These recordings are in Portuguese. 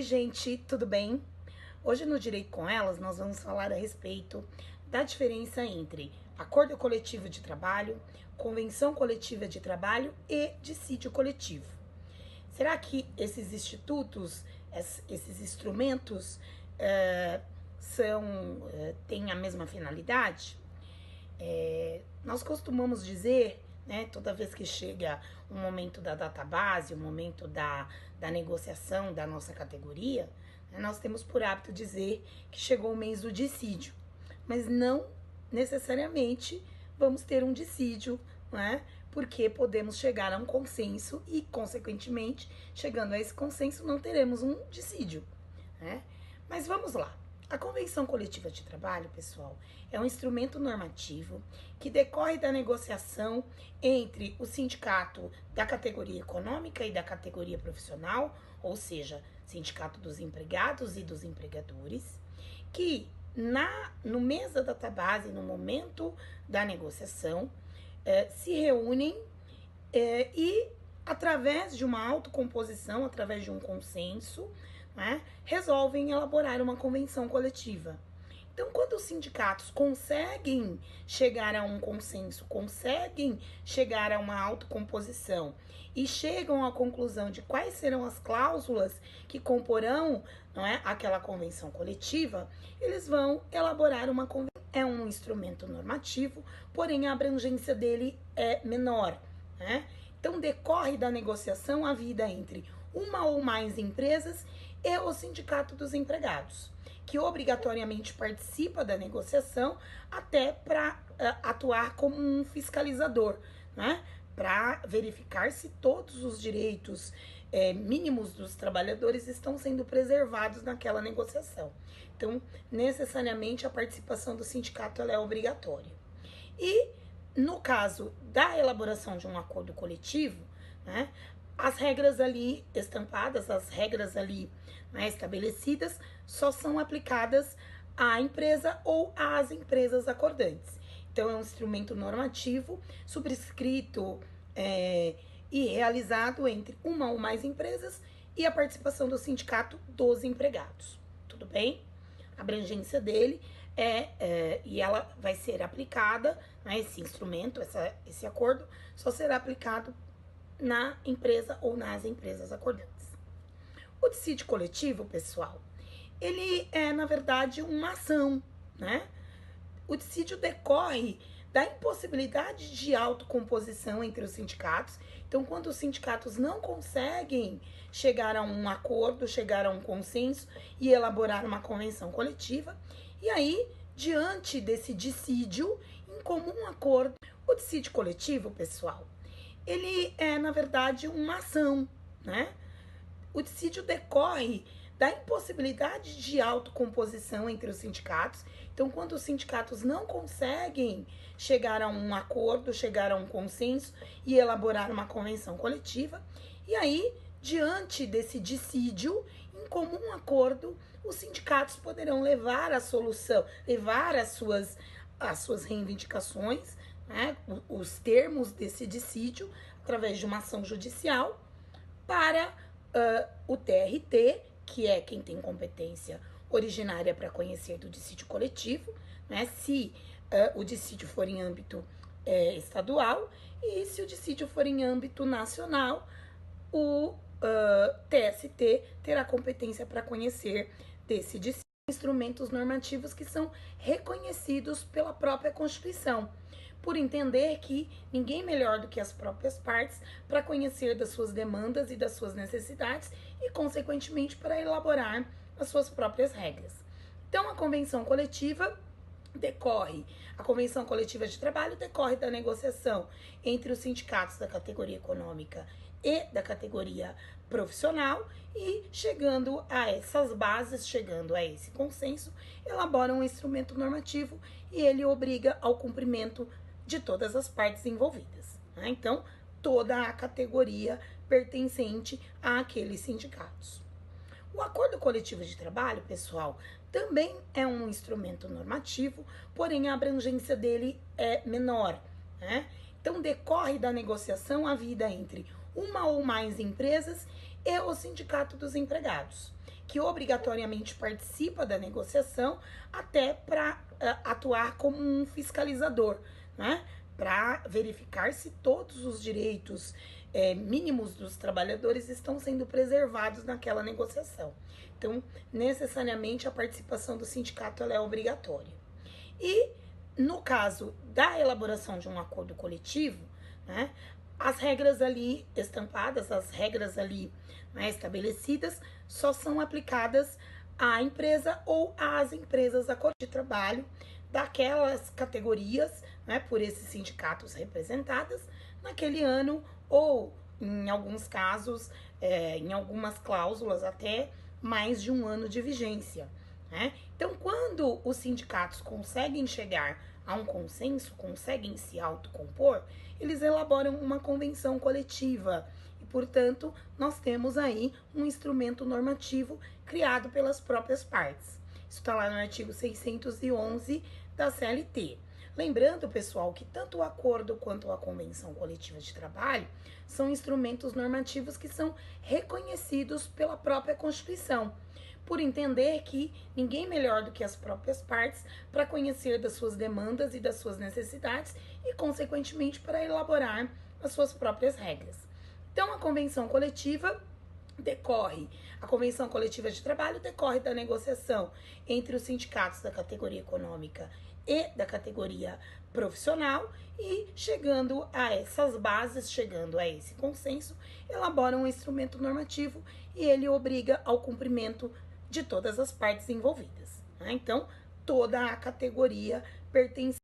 gente, tudo bem? Hoje no Direito com Elas nós vamos falar a respeito da diferença entre acordo coletivo de trabalho, convenção coletiva de trabalho e dissídio coletivo. Será que esses institutos, esses instrumentos têm a mesma finalidade? Nós costumamos dizer, né, toda vez que chega o momento da database, o momento da negociação da nossa categoria, né, nós temos por hábito dizer que chegou o mês do dissídio, mas não necessariamente vamos ter um dissídio, né, porque podemos chegar a um consenso e, consequentemente, chegando a esse consenso, não teremos um dissídio, né? Mas vamos lá. A Convenção Coletiva de Trabalho, pessoal, é um instrumento normativo que decorre da negociação entre o sindicato da categoria econômica e da categoria profissional, ou seja, sindicato dos empregados e dos empregadores, que no mês da database, no momento da negociação, se reúnem e, através de uma autocomposição, através de um consenso, né, resolvem elaborar uma convenção coletiva. Então, quando os sindicatos conseguem chegar a um consenso, conseguem chegar a uma autocomposição e chegam à conclusão de quais serão as cláusulas que comporão, não é, aquela convenção coletiva, eles vão elaborar uma convenção. É um instrumento normativo, porém a abrangência dele é menor, né? Então, decorre da negociação a vida entre uma ou mais empresas e o sindicato dos empregados, que obrigatoriamente participa da negociação até para atuar como um fiscalizador, né? Para verificar se todos os direitos mínimos dos trabalhadores estão sendo preservados naquela negociação. Então, necessariamente, a participação do sindicato ela é obrigatória. E, no caso da elaboração de um acordo coletivo, né, as regras ali estampadas, as regras ali, né, estabelecidas, só são aplicadas à empresa ou às empresas acordantes. Então, é um instrumento normativo subscrito e realizado entre uma ou mais empresas e a participação do sindicato dos empregados. Tudo bem? A abrangência dele e ela vai ser aplicada, né, esse instrumento, esse acordo, só será aplicado na empresa ou nas empresas acordantes. O dissídio coletivo, pessoal, ele é, na verdade, uma ação, né? O dissídio decorre da impossibilidade de autocomposição entre os sindicatos. Então, quando os sindicatos não conseguem chegar a um acordo, chegar a um consenso e elaborar uma convenção coletiva, e aí, diante desse dissídio, em comum acordo, o dissídio coletivo, pessoal, ele é, na verdade, uma ação, né? O dissídio decorre da impossibilidade de autocomposição entre os sindicatos. Então, quando os sindicatos não conseguem chegar a um acordo, chegar a um consenso e elaborar uma convenção coletiva, e aí, diante desse dissídio, em comum acordo, os sindicatos poderão levar a solução, levar as suas reivindicações, né, os termos desse dissídio, através de uma ação judicial, para o TRT, que é quem tem competência originária para conhecer do dissídio coletivo, né, se o dissídio for em âmbito estadual, e se o dissídio for em âmbito nacional, o TST terá competência para conhecer desse dissídio. Instrumentos normativos que são reconhecidos pela própria Constituição, por entender que ninguém melhor do que as próprias partes para conhecer das suas demandas e das suas necessidades e, consequentemente, para elaborar as suas próprias regras. Então, a convenção coletiva de trabalho decorre da negociação entre os sindicatos da categoria econômica e da categoria profissional e, chegando a essas bases, chegando a esse consenso, elabora um instrumento normativo e ele obriga ao cumprimento de todas as partes envolvidas, né? Então, toda a categoria pertencente àqueles sindicatos. O acordo coletivo de trabalho, pessoal, também é um instrumento normativo, porém a abrangência dele é menor, né? Então, decorre da negociação a vida entre uma ou mais empresas e o sindicato dos empregados, que obrigatoriamente participa da negociação, até para atuar como um fiscalizador, né? Para verificar se todos os direitos mínimos dos trabalhadores estão sendo preservados naquela negociação. Então, necessariamente, a participação do sindicato ela é obrigatória. E, no caso da elaboração de um acordo coletivo, né, as regras ali estampadas, as regras ali, né, estabelecidas, só são aplicadas à empresa ou às empresas de trabalho daquelas categorias, né, por esses sindicatos representadas naquele ano, ou em alguns casos, em algumas cláusulas até mais de um ano de vigência, né? Então, quando os sindicatos conseguem chegar a um consenso, conseguem se autocompor, eles elaboram uma convenção coletiva e, portanto, nós temos aí um instrumento normativo criado pelas próprias partes. Isso está lá no artigo 611 da CLT. Lembrando, pessoal, que tanto o acordo quanto a convenção coletiva de trabalho são instrumentos normativos que são reconhecidos pela própria Constituição, por entender que ninguém melhor do que as próprias partes para conhecer das suas demandas e das suas necessidades e, consequentemente, para elaborar as suas próprias regras. Então, a convenção coletiva de trabalho decorre da negociação entre os sindicatos da categoria econômica e da categoria profissional e, chegando a essas bases, chegando a esse consenso, elabora um instrumento normativo e ele obriga ao cumprimento de todas as partes envolvidas, né? Então, toda a categoria pertence.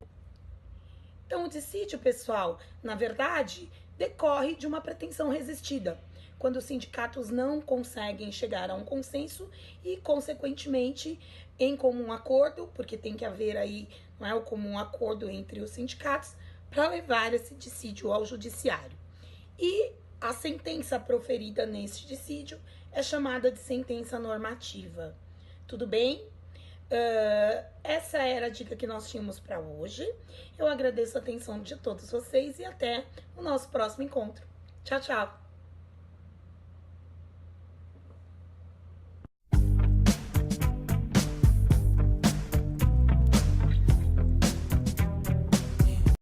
Então, o dissídio, pessoal, na verdade, decorre de uma pretensão resistida, quando os sindicatos não conseguem chegar a um consenso e, consequentemente, em comum acordo, porque tem que haver aí, não é, o comum acordo entre os sindicatos, para levar esse dissídio ao judiciário. E a sentença proferida nesse dissídio é chamada de sentença normativa. Tudo bem? Essa era a dica que nós tínhamos para hoje. Eu agradeço a atenção de todos vocês e até o nosso próximo encontro. Tchau, tchau!